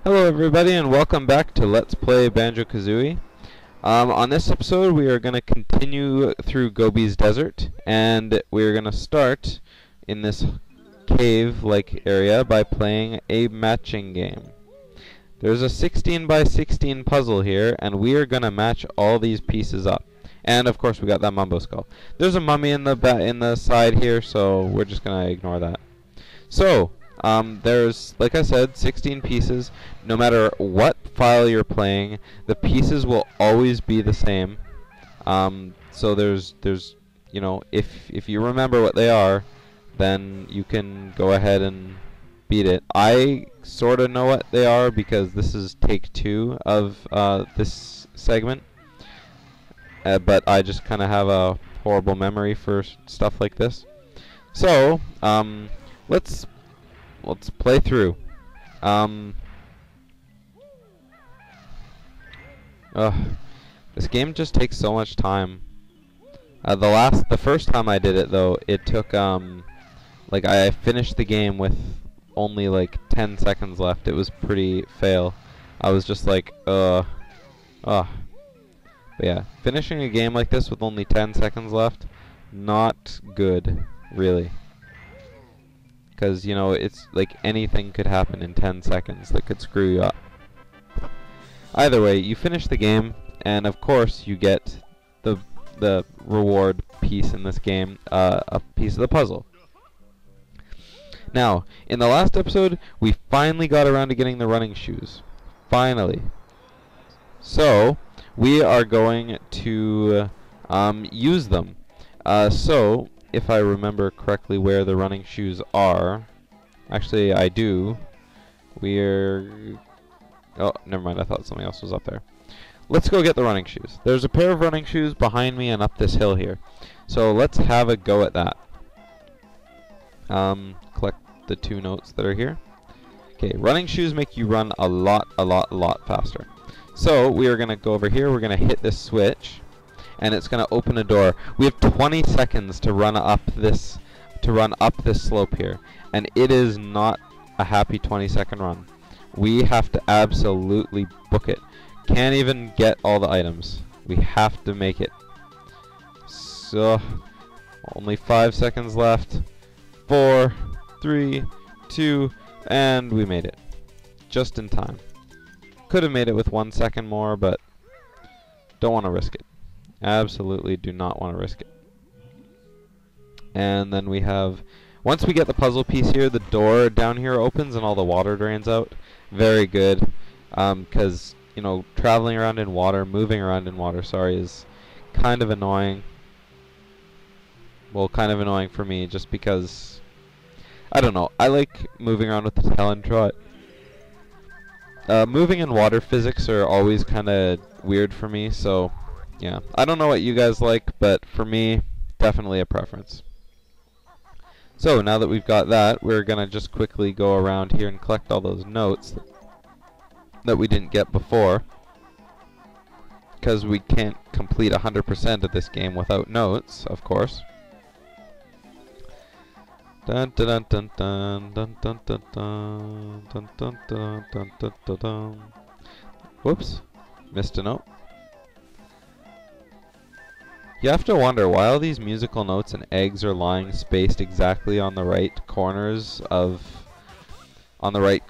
Hello everybody and welcome back to Let's Play Banjo Kazooie. On this episode we are going to continue through Gobi's desert, and we are going to start in this cave-like area by playing a matching game. There's a 16 by 16 puzzle here, and we are going to match all these pieces up. And of course we got that Mumbo skull. There's a mummy in the side here, so we're just going to ignore that. So there's, like I said, 16 pieces. No matter what file you're playing, the pieces will always be the same. So there's you know, if you remember what they are, then you can go ahead and beat it. I sort of know what they are because this is take 2 of this segment. But I just kind of have a horrible memory for stuff like this. So let's play through. This game just takes so much time. The first time I did it though, it took like I finished the game with only like 10 seconds left. It was pretty fail. I was just like, But yeah, finishing a game like this with only 10 seconds left, not good, really. Because, you know, it's like anything could happen in 10 seconds that could screw you up. Either way, you finish the game, and of course you get the reward piece in this game, a piece of the puzzle. Now, in the last episode, we finally got around to getting the running shoes. Finally. So, we are going to use them. So, if I remember correctly where the running shoes are, actually I do. Oh, never mind, I thought something else was up there. Let's go get the running shoes. There's a pair of running shoes behind me and up this hill here. So let's have a go at that. Collect the 2 notes that are here. Okay, running shoes make you run a lot faster. So we are going to go over here, we're going to hit this switch, and it's going to open a door. We have 20 seconds to run up this slope here, and it is not a happy 20-second run. We have to absolutely book it. Can't even get all the items. We have to make it. So, only 5 seconds left. 4, 3, 2, and we made it. Just in time. Could have made it with 1 second more, but don't want to risk it. Absolutely do not want to risk it. And then we have, once we get the puzzle piece here, the door down here opens and all the water drains out. Very good, because, you know, traveling around in water, moving around in water, sorry, is kind of annoying. Well, kind of annoying for me, just because, I don't know, I like moving around with the Talon Trot. Moving in water physics are always kind of weird for me, so yeah. I don't know what you guys like, but for me, definitely a preference. So now that we've got that, we're going to just quickly go around here and collect all those notes that we didn't get before, because we can't complete 100% of this game without notes, of course. Dun dun dun dun dun dun dun dun dun dun dun dun dun dun dun. Whoops, missed a note. You have to wonder why all these musical notes and eggs are lying spaced exactly on the right corners of the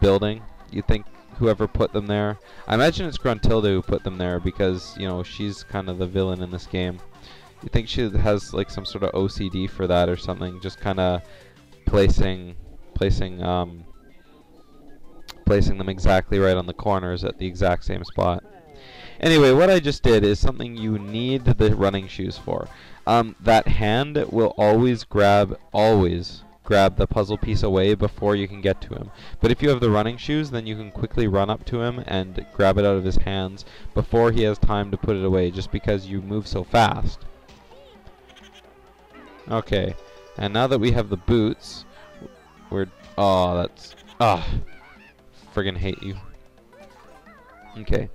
building. You think whoever put them there? I imagine it's Gruntilda who put them there because, you know, she's kind of the villain in this game. You think she has like some sort of OCD for that or something, just kind of placing them exactly right on the corners at the exact same spot. Anyway, what I just did is something you need the running shoes for. That hand will always grab the puzzle piece away before you can get to him. But if you have the running shoes, then you can quickly run up to him and grab it out of his hands before he has time to put it away, just because you move so fast. Okay, and now that we have the boots, friggin' hate you. Okay.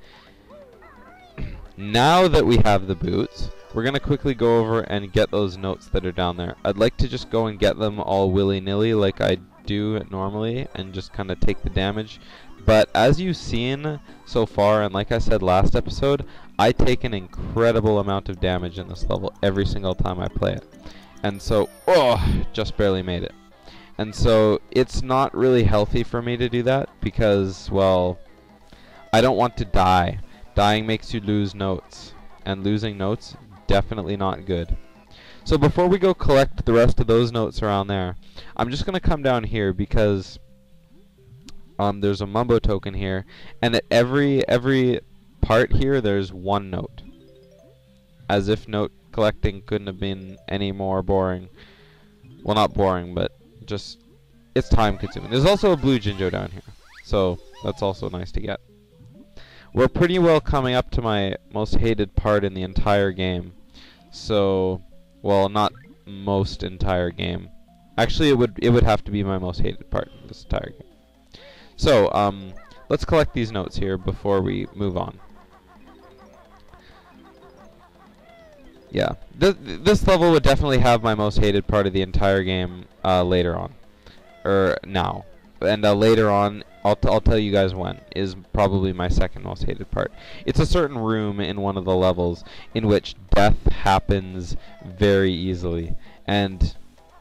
Now that we have the boots, we're going to quickly go over and get those notes that are down there. I'd like to just go and get them all willy-nilly like I do normally and just kind of take the damage. But as you've seen so far, and like I said last episode, I take an incredible amount of damage in this level every single time I play it. And so, just barely made it. And so it's not really healthy for me to do that because, well, I don't want to die. Dying makes you lose notes, and losing notes, definitely not good. So before we go collect the rest of those notes around there, I'm just going to come down here because there's a Mumbo token here, and at every part here there's one note. As if note collecting couldn't have been any more boring. Well, not boring, but just, it's time consuming. There's also a blue Jinjo down here, so that's also nice to get. We're pretty well coming up to my most hated part in the entire game. So, well, not most entire game. Actually, it would have to be my most hated part in this entire game. So, let's collect these notes here before we move on. Yeah, this level would definitely have my most hated part of the entire game later on, or now, and later on, I'll tell you guys when, is probably my second most hated part. It's a certain room in one of the levels in which death happens very easily, and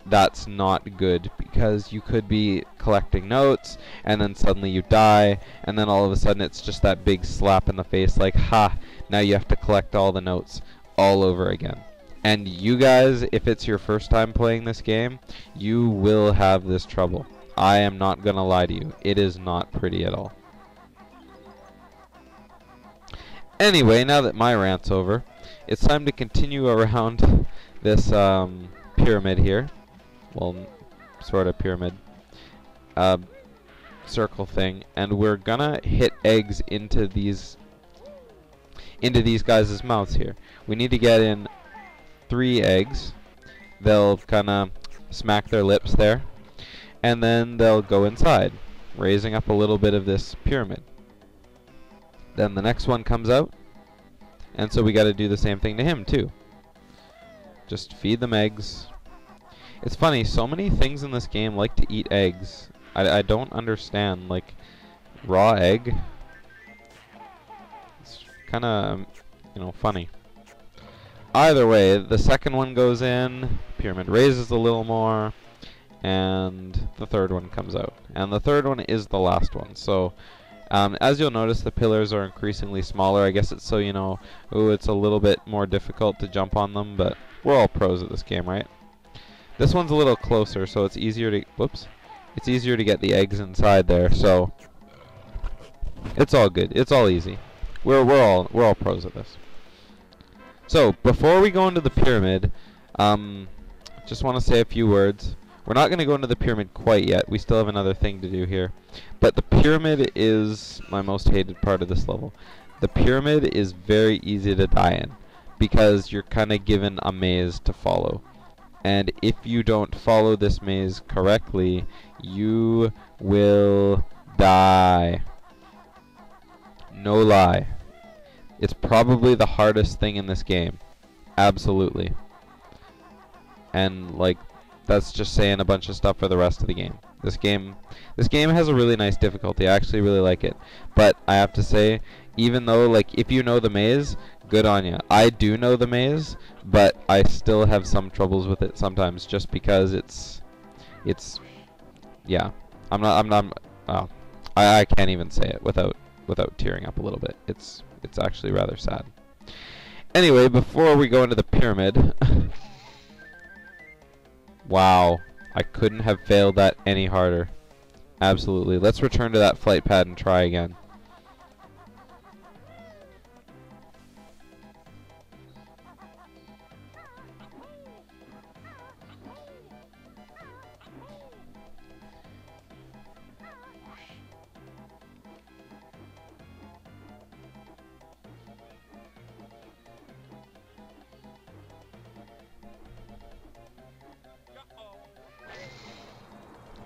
that's not good because you could be collecting notes and then suddenly you die, and then all of a sudden it's just that big slap in the face like, ha, now you have to collect all the notes all over again. And you guys, if it's your first time playing this game, you will have this trouble. I am not gonna lie to you. It is not pretty at all. Anyway, now that my rant's over, it's time to continue around this pyramid here. Well, sort of pyramid. Circle thing. And we're gonna hit eggs into these guys' mouths here. We need to get in 3 eggs. They'll kinda smack their lips there. And then they'll go inside, raising up a little bit of this pyramid. Then the next one comes out, and so we gotta do the same thing to him too. Just feed them eggs. It's funny, so many things in this game like to eat eggs. I don't understand, like, raw egg. It's kinda, you know, funny. Either way, the second one goes in, pyramid raises a little more, and the third one comes out. And the third one is the last one. So, as you'll notice, the pillars are increasingly smaller. I guess it's so, you know, it's a little bit more difficult to jump on them, but we're all pros at this game, right? This one's a little closer, so it's easier to, it's easier to get the eggs inside there, so it's all good. It's all easy. We're all pros at this. So, before we go into the pyramid, just want to say a few words. We're not going to go into the pyramid quite yet. We still have another thing to do here. But the pyramid is my most hated part of this level. The pyramid is very easy to die in because you're kind of given a maze to follow. And if you don't follow this maze correctly, you will die. No lie. It's probably the hardest thing in this game. Absolutely. And, like, that's just saying a bunch of stuff for the rest of the game. This game has a really nice difficulty. I actually really like it. But I have to say, even though, like, if you know the maze, good on you. I do know the maze, but I still have some troubles with it sometimes just because it's yeah. I can't even say it without tearing up a little bit. It's actually rather sad. Anyway, before we go into the pyramid, wow, I couldn't have failed that any harder. Absolutely. Let's return to that flight pad and try again.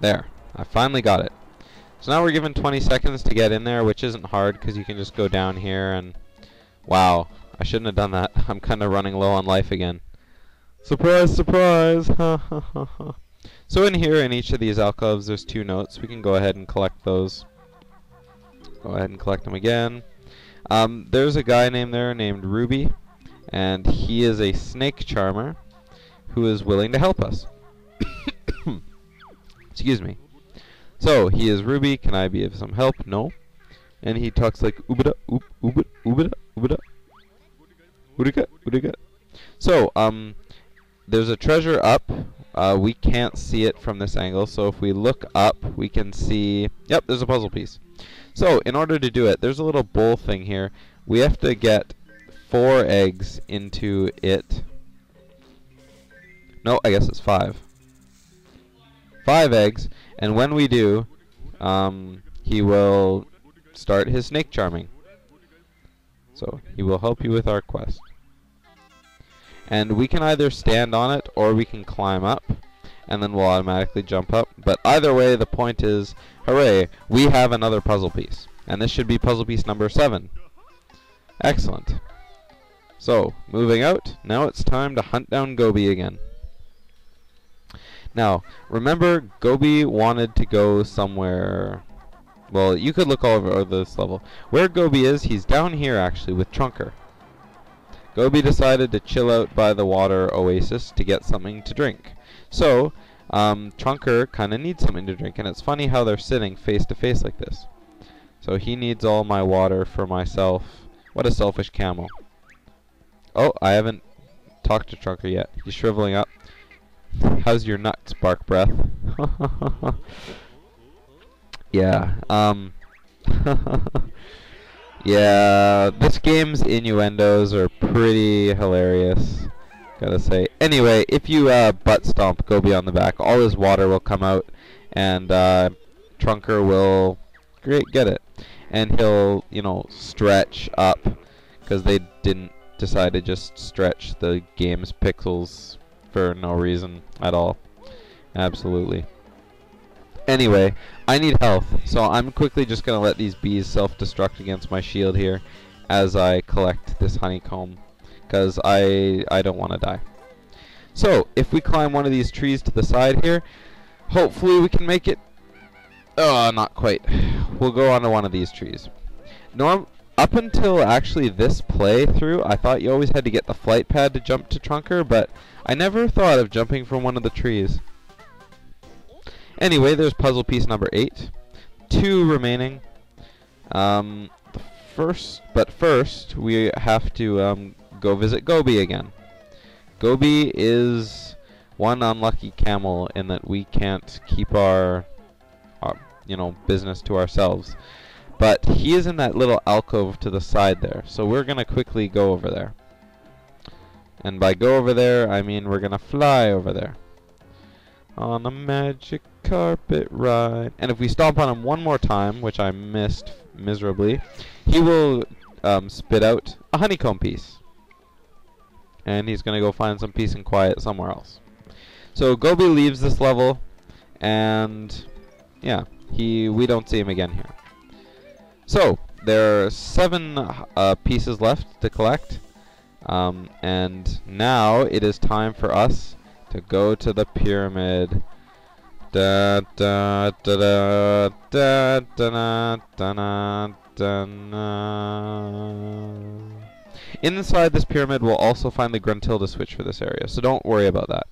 There, I finally got it. So now we're given 20 seconds to get in there, which isn't hard because you can just go down here and wow, I shouldn't have done that. I'm kind of running low on life again. Surprise, surprise! Ha ha ha ha. So in here, in each of these alcoves, there's 2 notes. We can go ahead and collect those. Go ahead and collect them again. There's a guy named Ruby, and he is a snake charmer who is willing to help us. Excuse me. So, he is Ruby. Can I be of some help? No. And he talks like oobada, oop, oobada, oobada, oobada. Oodika, oodika. So, there's a treasure up. We can't see it from this angle, so if we look up, we can see... Yep, there's a puzzle piece. So, in order to do it, there's a little bowl thing here. We have to get 4 eggs into it. No, I guess it's 5. 5 eggs, and when we do, he will start his snake charming. So, he will help you with our quest. And we can either stand on it, or we can climb up, and then we'll automatically jump up. But either way, the point is, hooray, we have another puzzle piece. And this should be puzzle piece number 7. Excellent. So, moving out, now it's time to hunt down Gobi again. Now, remember, Gobi wanted to go somewhere... Well, you could look all over this level. Where Gobi is, he's down here, actually, with Trunker. Gobi decided to chill out by the water oasis to get something to drink. So, Trunker kind of needs something to drink, and it's funny how they're sitting face to face like this. So he needs all my water for myself. What a selfish camel. Oh, I haven't talked to Trunker yet. He's shriveling up. How's your nuts, Bark Breath? Yeah, yeah, this game's innuendos are pretty hilarious, gotta say. Anyway, if you butt stomp Gobi on the back, all his water will come out, and Trunker will get it. And he'll, you know, stretch up, because they didn't decide to just stretch the game's pixels for no reason at all. Absolutely. Anyway, I need health, so I'm quickly just going to let these bees self-destruct against my shield here as I collect this honeycomb, because I don't want to die. So, if we climb one of these trees to the side here, hopefully we can make it. Oh, not quite. We'll go onto one of these trees. Up until actually this playthrough, I thought you always had to get the flight pad to jump to Trunker, but I never thought of jumping from one of the trees. Anyway, there's puzzle piece number 8. 2 remaining. First, we have to go visit Gobi again. Gobi is one unlucky camel in that we can't keep our business to ourselves. But he is in that little alcove to the side there, so we're gonna quickly go over there. And by go over there, I mean we're gonna fly over there. On a magic carpet ride. And if we stomp on him one more time, which I missed miserably, he will spit out a honeycomb piece. And he's going to go find some peace and quiet somewhere else. So Gobi leaves this level, and yeah, we don't see him again here. So, there are 7 pieces left to collect. And now it is time for us to go to the pyramid. Da da da da da da da da da. Inside this pyramid, we'll also find the Gruntilda switch for this area, so don't worry about that.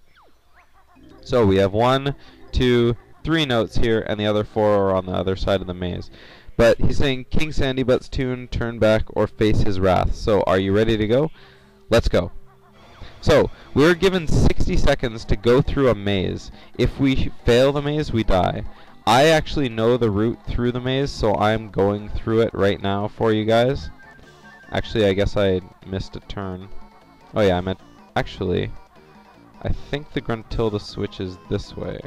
So we have 1, 2, 3 notes here, and the other 4 are on the other side of the maze. But he's saying King Sandybutt's tune, turn back, or face his wrath. So are you ready to go? Let's go. So, we're given 60 seconds to go through a maze. If we fail the maze, we die. I actually know the route through the maze, so I'm going through it right now for you guys. Actually, I guess I missed a turn. Oh yeah, actually, I think the Gruntilda switch is this way.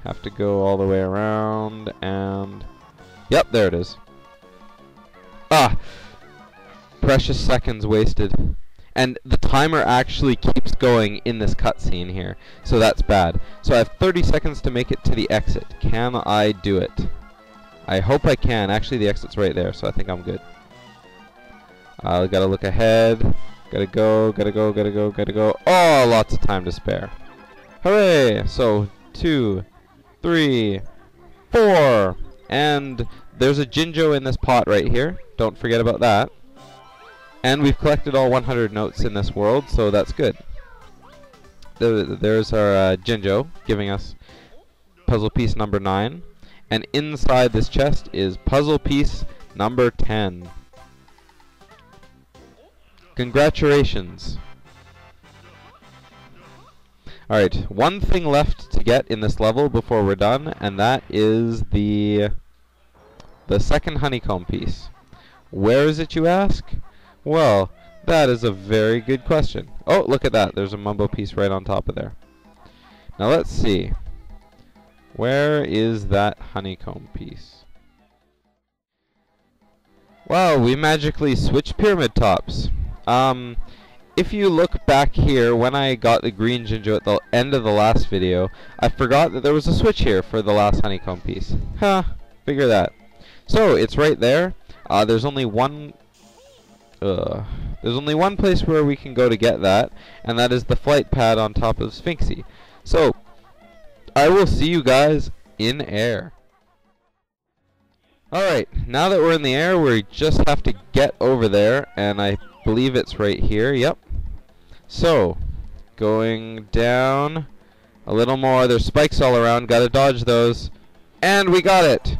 Have to go all the way around, and... Yep, there it is. Ah! Precious seconds wasted. And the timer actually keeps going in this cutscene here, so that's bad. So I have 30 seconds to make it to the exit. Can I do it? I hope I can. Actually, the exit's right there, so I think I'm good. Gotta look ahead. Gotta go, gotta go, gotta go, gotta go. Oh, lots of time to spare. Hooray! So, 2, 3, 4. And there's a Jinjo in this pot right here. Don't forget about that. And we've collected all 100 notes in this world, so that's good. There's our Jinjo giving us puzzle piece number 9. And inside this chest is puzzle piece number 10. Congratulations. Alright, one thing left to get in this level before we're done, and that is the second honeycomb piece. Where is it, you ask? Well, that is a very good question. Oh, look at that. There's a Mumbo piece right on top of there. Now let's see. Where is that honeycomb piece? Wow, we magically switched pyramid tops. If you look back here, when I got the green Jinjo at the end of the last video, I forgot that there was a switch here for the last honeycomb piece. Huh, figure that. So, it's right there. There's only one place where we can go to get that, and that is the flight pad on top of Sphinxy. So, I will see you guys in air. Alright, now that we're in the air, we just have to get over there, and I believe it's right here. Yep. So, going down a little more. There's spikes all around. Gotta dodge those. And we got it!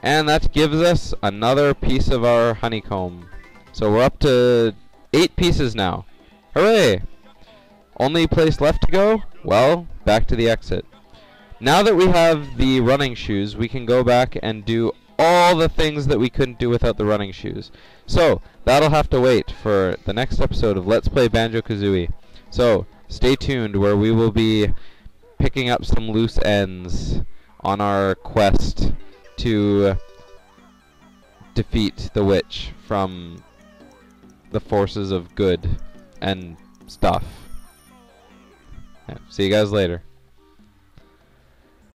And that gives us another piece of our honeycomb. So we're up to 8 pieces now. Hooray! Only place left to go? Well, back to the exit. Now that we have the running shoes, we can go back and do all the things that we couldn't do without the running shoes. So, that'll have to wait for the next episode of Let's Play Banjo Kazooie. So, stay tuned where we will be picking up some loose ends on our quest to defeat the witch from the forces of good and stuff. Yeah, see you guys later.